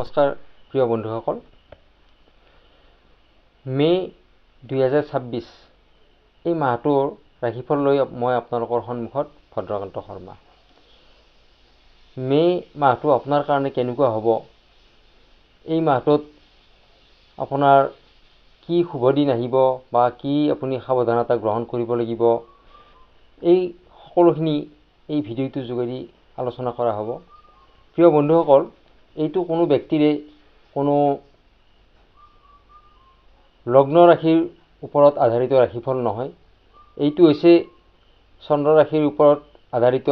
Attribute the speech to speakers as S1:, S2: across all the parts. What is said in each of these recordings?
S1: নমস্কাৰ প্ৰিয় বন্ধুসকল। মে 2026 এই মাহটোৰ ৰাশিফল লৈ মই আপোনালোকৰ সন্মুখত ভদ্ৰকান্ত শৰ্মা। মে মাহটো আপোনাৰ কাৰণে কেনেকুৱা হ'ব, এই মাহটোত আপোনাৰ কি শুভ দিন আহিব বা কি আপুনি সাৱধানতা গ্ৰহণ কৰিব লাগিব, এই সকলোখিনি এই ভিডিঅ'টোৰ যোগেদি আলোচনা কৰা হ'ব। প্ৰিয় বন্ধুসকল, এইটো কোনো ব্যক্তিৰে কোনো লগ্ন ৰাশিৰ ওপৰত আধাৰিত ৰাশিফল নহয়। এইটো হৈছে চন্দ্ৰ ৰাশিৰ ওপৰত আধাৰিত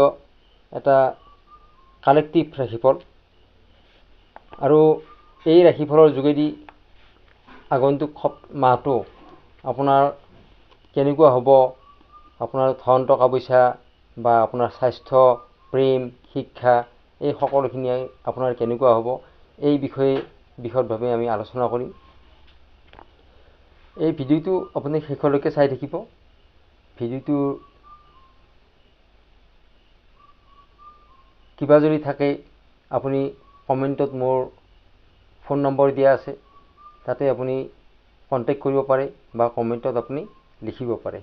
S1: এটা কালেক্টিভ ৰাশিফল, আৰু এই ৰাশিফলৰ যোগেদি আগন্তুক মাহটো আপোনাৰ কেনেকুৱা হ'ব, আপোনাৰ ধন টকা পইচা বা আপোনাৰ স্বাস্থ্য, প্ৰেম, শিক্ষা, এই সকলোখিনি আপোনাৰ কেনেকুৱা হ'ব, এই বিষয়ে বিশদভাৱে আমি আলোচনা কৰিম। এই ভিডিঅ'টো আপুনি শেষলৈকে চাই থাকিব। ভিডিঅ'টো কিবা যদি থাকে আপুনি কমেণ্টত মোৰ ফোন নম্বৰ দিয়া আছে, তাতে আপুনি কণ্টেক্ট কৰিব পাৰে বা কমেণ্টত আপুনি লিখিব পাৰে।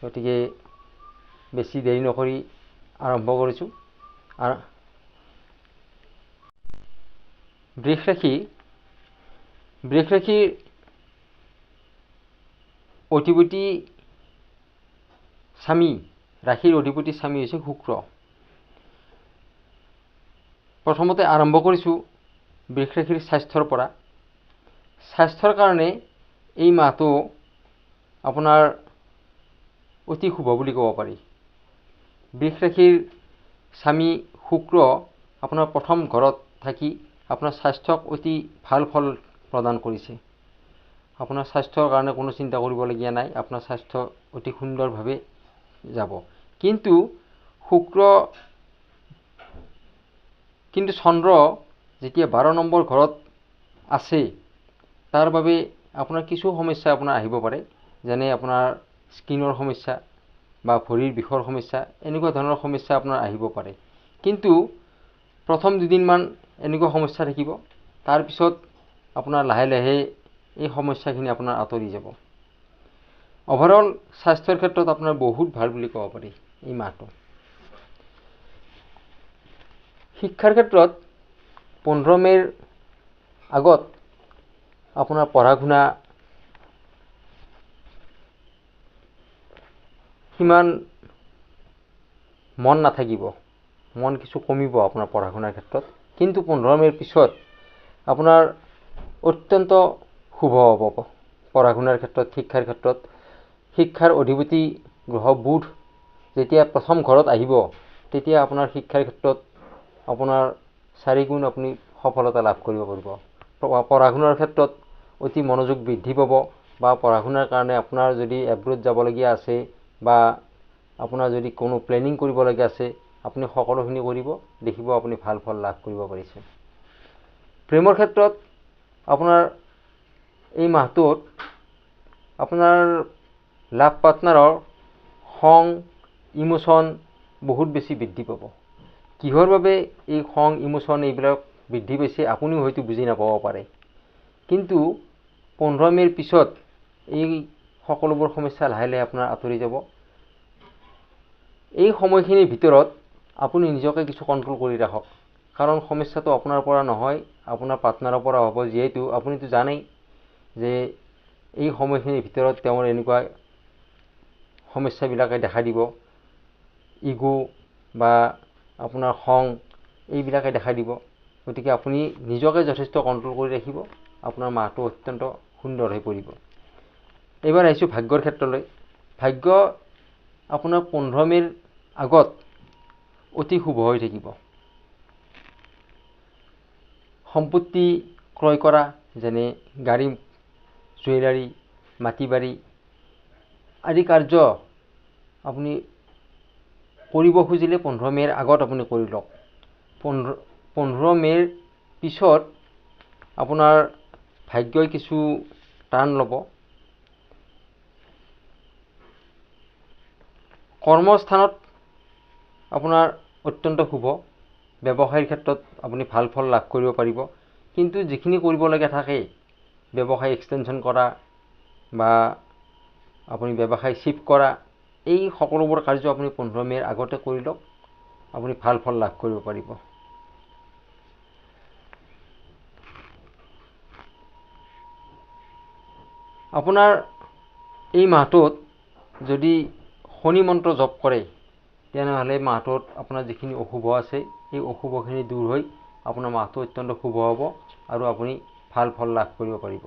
S1: গতিকে বেছি দেৰি নকৰি আৰম্ভ কৰিছোঁ। বৃষ ৰাশিৰ অধিপতি স্বামী, ৰাশিৰ অধিপতি স্বামী হৈছে শুক্ৰ। প্ৰথমতে আৰম্ভ কৰিছোঁ বৃষ ৰাশিৰ স্বাস্থ্যৰ পৰা। স্বাস্থ্যৰ কাৰণে এই মাহটো আপোনাৰ অতি শুভ বুলি ক'ব পাৰি। বৃষ ৰাশিৰ স্বামী শুক্ৰ আপোনাৰ প্ৰথম ঘৰত থাকি আপোনাৰ স্বাস্থ্যক অতি ভাল ফল প্ৰদান কৰিছে। আপোনাৰ স্বাস্থ্যৰ কাৰণে কোনো চিন্তা কৰিবলগীয়া নাই, আপোনাৰ স্বাস্থ্য অতি সুন্দৰভাৱে যাব। কিন্তু চন্দ্ৰ যেতিয়া 12 নম্বৰ ঘৰত আছে, তাৰ বাবে আপোনাৰ কিছু সমস্যা আপোনাৰ আহিব পাৰে, যেনে আপোনাৰ স্কিনৰ সমস্যা বা ভৰিৰ বিষৰ সমস্যা, এনেকুৱা ধৰণৰ সমস্যা আপোনাৰ আহিব পাৰে। কিন্তু প্ৰথম দুদিনমান এনেকুৱা সমস্যা থাকিব, তাৰপিছত আপোনাৰ লাহে লাহে এই সমস্যাখিনি আপোনাৰ আঁতৰি যাব। অভাৰঅল স্বাস্থ্যৰ ক্ষেত্ৰত আপোনাৰ বহুত ভাল বুলি ক'ব পাৰি এই মাহটো। শিক্ষাৰ ক্ষেত্ৰত 15 মেৰ আগত আপোনাৰ পঢ়া শুনা সিমান মন নাথাকিব, মন কিছু কমিব আপোনাৰ পঢ়া শুনাৰ ক্ষেত্ৰত। কিন্তু 15 মেৰ পিছত আপোনাৰ অত্যন্ত শুভ হ'ব পঢ়া শুনাৰ ক্ষেত্ৰত, শিক্ষাৰ ক্ষেত্ৰত। শিক্ষাৰ অধিপতি গ্ৰহ বুধ যেতিয়া প্ৰথম ঘৰত আহিব, তেতিয়া আপোনাৰ শিক্ষাৰ ক্ষেত্ৰত আপোনাৰ 4 গুণ আপুনি সফলতা লাভ কৰিব পাৰিব। পঢ়া শুনাৰ ক্ষেত্ৰত অতি মনোযোগ বৃদ্ধি পাব, বা পঢ়া শুনাৰ কাৰণে আপোনাৰ যদি এব্ৰড যাবলগীয়া আছে বা আপোনাৰ যদি কোনো প্লেনিং কৰিবলগীয়া আছে, আপুনি সকলোখিনি কৰিব, দেখিব আপুনি ভাল ফল লাভ কৰিব পাৰিছে। প্ৰেমৰ ক্ষেত্ৰত আপোনাৰ এই মাহটোত আপোনাৰ লাভ পাৰ্টনাৰৰ খং, ইমোশ্যন বহুত বেছি বৃদ্ধি পাব। কিহৰ বাবে এই খং, ইমোশ্যন এইবিলাক বৃদ্ধি পাইছে আপুনিও হয়তো বুজি নাপাব পাৰে। কিন্তু 15 মেৰ পিছত এই সকলোবোৰ সমস্যা লাহে লাহে আপোনাৰ আঁতৰি যাব। এই সময়খিনিৰ ভিতৰত আপুনি নিজকে কিছু কণ্ট্ৰল কৰি ৰাখক, কাৰণ সমস্যাটো আপোনাৰ পৰা নহয়, আপোনাৰ পাৰ্টনাৰৰ পৰা হ'ব। যিহেতু আপুনিতো জানেই যে এই সময়খিনিৰ ভিতৰত তেওঁৰ এনেকুৱা সমস্যাবিলাকে দেখা দিব, ইগো বা আপোনাৰ খং, এইবিলাকে দেখা দিব। গতিকে আপুনি নিজকে যথেষ্ট কণ্ট্ৰল কৰি ৰাখিব, আপোনাৰ মাহটো অত্যন্ত সুন্দৰ হৈ পৰিব। এইবাৰ আহিছোঁ ভাগ্যৰ ক্ষেত্ৰলৈ। ভাগ্য আপোনাৰ 15 মেৰ আগত অতি শুভ হৈ থাকিব। সম্পত্তি ক্ৰয় কৰা, যেনে গাড়ী, জুৱেলাৰী, মাটি বাৰী আদি কাৰ্য আপুনি কৰিব খুজিলে 15 মেৰ আগত আপুনি কৰি লওক। 15 মেৰ পিছত আপোনাৰ ভাগ্যই কিছু টাৰ্ণ ল'ব। কৰ্মস্থানত আপোনাৰ অত্যন্ত শুভ। ব্যৱসায়ৰ ক্ষেত্ৰত আপুনি ভাল ফল লাভ কৰিব পাৰিব। কিন্তু যিখিনি কৰিবলগীয়া থাকে ব্যৱসায় এক্সটেনশ্যন কৰা বা আপুনি ব্যৱসায় শিফ্ট কৰা, এই সকলোবোৰ কাৰ্য আপুনি 15 মে'ৰ আগতে কৰি লওক, আপুনি ভাল ফল লাভ কৰিব পাৰিব। আপোনাৰ এই মাহটোত যদি শনি মন্ত্ৰ জপ কৰে, তেনেহ'লে মাহটোত আপোনাৰ যিখিনি অশুভ আছে এই অশুভখিনি দূৰ হৈ আপোনাৰ মাহটো অত্যন্ত শুভ হ'ব আৰু আপুনি ভাল ফল লাভ কৰিব পাৰিব।